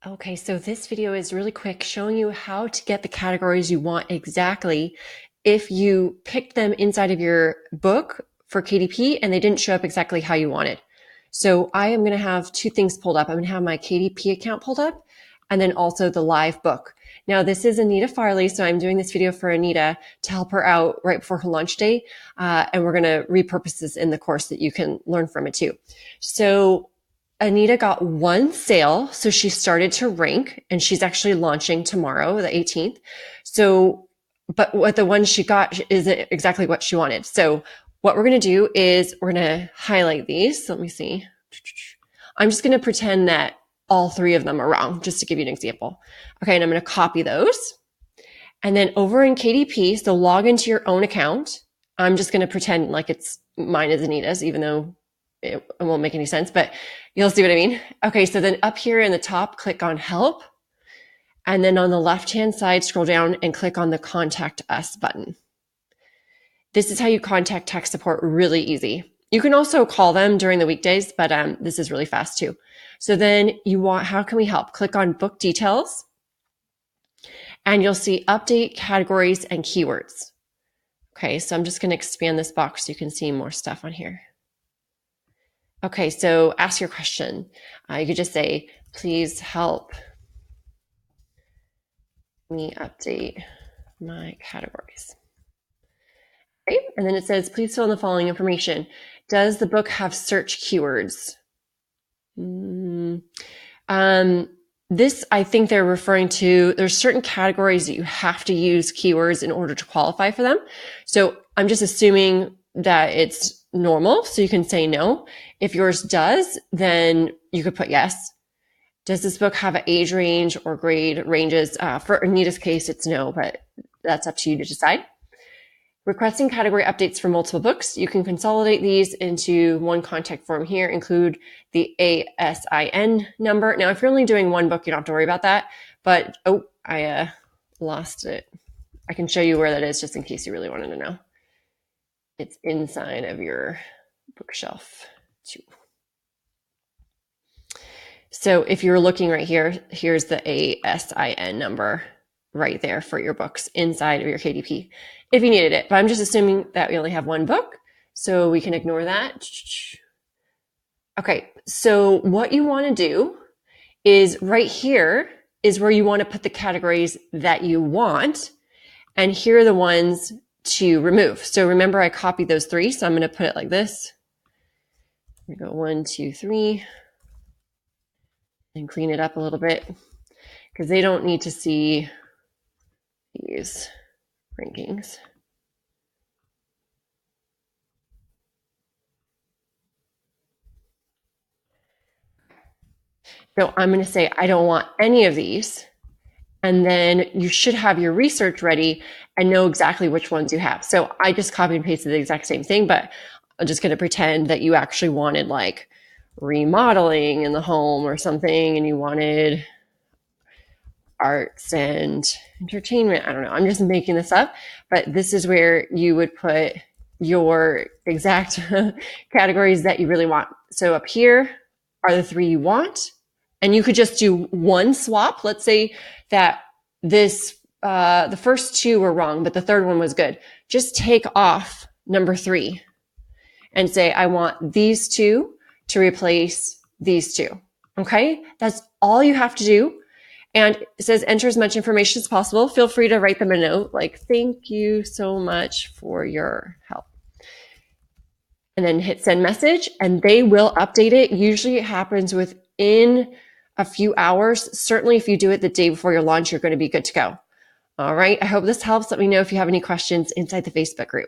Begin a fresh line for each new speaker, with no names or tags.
Okay, so this video is really quick showing you how to get the categories you want exactly if you picked them inside of your book for KDP and they didn't show up exactly how you wanted. So I am going to have two things pulled up. I'm going to have my KDP account pulled up and then also the live book. Now this is Anita Farley, so I'm doing this video for Anita to help her out right before her launch day. And we're going to repurpose this in the course that you can learn from it too. So Anita got one sale, so she started to rank, and she's actually launching tomorrow, the 18th. So, but what the one she got isn't exactly what she wanted. So what we're going to do is we're going to highlight these. Let me see. I'm just going to pretend that all three of them are wrong, just to give you an example. Okay, and I'm going to copy those. And then over in KDP, so log into your own account. I'm just going to pretend like it's mine is Anita's, even though it won't make any sense, but you'll see what I mean. Okay, so then up here in the top, click on help. And then on the left-hand side, scroll down and click on the contact us button. This is how you contact tech support really easy. You can also call them during the weekdays, but this is really fast too. So then you want, how can we help? Click on book details and you'll see update categories and keywords. Okay, so I'm just going to expand this box so you can see more stuff on here. Okay, so ask your question. You could just say, please help me update my categories. Okay, and then it says, please fill in the following information. Does the book have search keywords? This, I think they're referring to, there's certain categories that you have to use keywords in order to qualify for them. So I'm just assuming that it's normal, so you can say no. If yours does, then you could put yes. Does this book have an age range or grade ranges? For Anita's case, it's no, but that's up to you to decide. Requesting category updates for multiple books. You can consolidate these into one contact form here, include the ASIN number. Now, if you're only doing one book, you don't have to worry about that, but I lost it. I can show you where that is just in case you really wanted to know. It's inside of your bookshelf too. So if you're looking right here, here's the ASIN number right there for your books inside of your KDP if you needed it. But I'm just assuming that we only have one book, so we can ignore that. Okay, so what you want to do is right here is where you want to put the categories that you want, and here are the ones to remove. So remember, I copied those three, so I'm going to put it like this. We go 1, 2, 3, and clean it up a little bit because they don't need to see these rankings. So I'm going to say I don't want any of these. And then you should have your research ready and know exactly which ones you have. So I just copied and pasted the exact same thing, but I'm just going to pretend that you actually wanted like remodeling in the home or something, and you wanted arts and entertainment. I don't know. I'm just making this up, but this is where you would put your exact categories that you really want. So up here are the three you want. And you could just do one swap. Let's say that this, the first two were wrong, but the third one was good. Just take off number 3 and say, I want these two to replace these two. Okay. That's all you have to do. And it says enter as much information as possible. Feel free to write them a note like, thank you so much for your help. And then hit send message and they will update it. Usually it happens within a few hours. Certainly if you do it the day before your launch, you're going to be good to go. All right. I hope this helps. Let me know if you have any questions inside the Facebook group.